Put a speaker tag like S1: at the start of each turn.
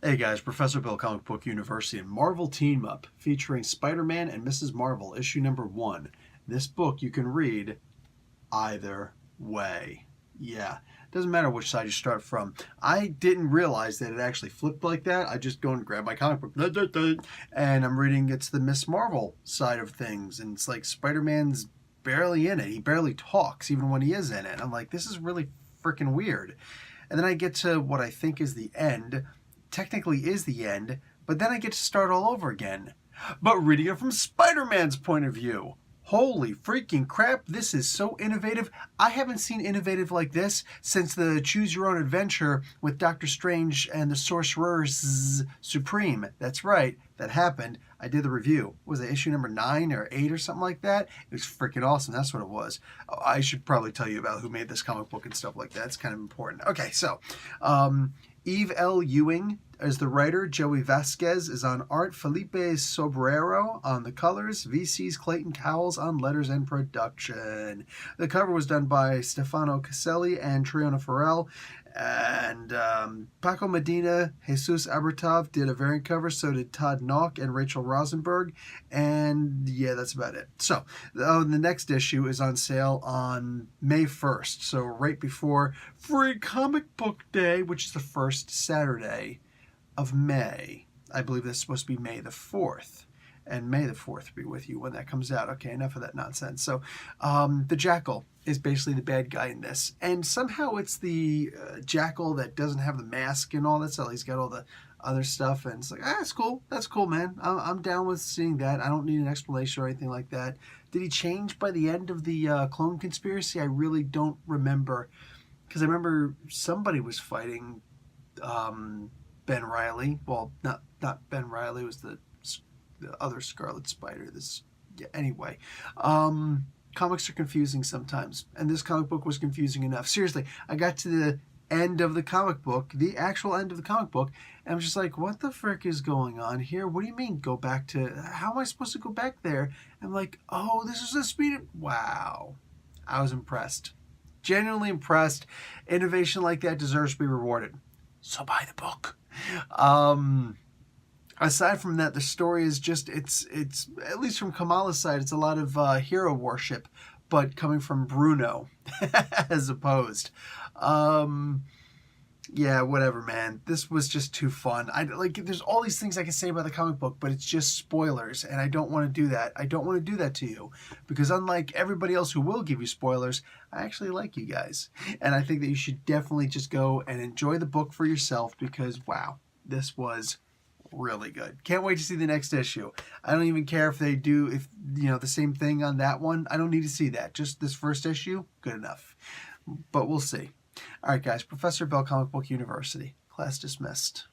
S1: Hey guys, Professor Bill, Comic Book University, and Marvel Team Up, featuring Spider-Man and Mrs. Marvel, issue number 1. This book you can read either way. Yeah, doesn't matter which side you start from. I didn't realize that it actually flipped like that. I just go and grab my comic book, and I'm reading it's the Miss Marvel side of things, and it's like Spider-Man's barely in it. He barely talks, even when he is in it. I'm like, this is really freaking weird. And then I get to what I think is the end. Technically is the end, but then I get to start all over again. But reading it from Spider-Man's point of view. Holy freaking crap, this is so innovative. I haven't seen innovative like this since the Choose Your Own Adventure with Doctor Strange and the Sorcerers Supreme. That's right, that happened. I did the review. Was it issue number 9 or 8 or something like that? It was freaking awesome. That's what it was. I should probably tell you about who made this comic book and stuff like that. It's kind of important. Okay, so Eve L. Ewing is the writer. Joey Vasquez is on art. Felipe Sobrero on the colors. VC's Clayton Cowles on letters and production. The cover was done by Stefano Caselli and Triona Farrell. And Paco Medina, Jesus Abertov did a variant cover. So did Todd Nauck and Rachel Rosenberg. And yeah, that's about it. So the next issue is on sale on May 1st. So right before Free Comic Book Day, which is the first Saturday of May. I believe that's supposed to be May the 4th. And May the 4th be with you when that comes out. Okay, enough of that nonsense. So the Jackal is basically the bad guy in this. And somehow it's the Jackal that doesn't have the mask and all that stuff. He's got all the other stuff. And it's like, that's cool. That's cool, man. I'm down with seeing that. I don't need an explanation or anything like that. Did he change by the end of the clone conspiracy? I really don't remember. Because I remember somebody was fighting Ben Reilly. Well, not Ben Reilly. It was the other Scarlet Spider. Anyway, comics are confusing sometimes, and this comic book was confusing enough. Seriously, I got to the end of the comic book, the actual end of the comic book, and I'm just like, what the frick is going on here? What do you mean go back to? How am I supposed to go back there? I'm like, oh, this is a speed. Wow, I was impressed, genuinely impressed. Innovation like that deserves to be rewarded. So buy the book. Aside from that, the story is just, it's at least from Kamala's side, it's a lot of hero worship, but coming from Bruno as opposed. Yeah, whatever, man. This was just too fun. There's all these things I can say about the comic book, but it's just spoilers, and I don't want to do that. I don't want to do that to you, because unlike everybody else who will give you spoilers, I actually like you guys. And I think that you should definitely just go and enjoy the book for yourself, because, wow, this was really good. Can't wait to see the next issue. I don't even care if they do, the same thing on that one. I don't need to see that. Just this first issue, good enough. But we'll see. All right, guys. Professor Bell, Comic Book University. Class dismissed.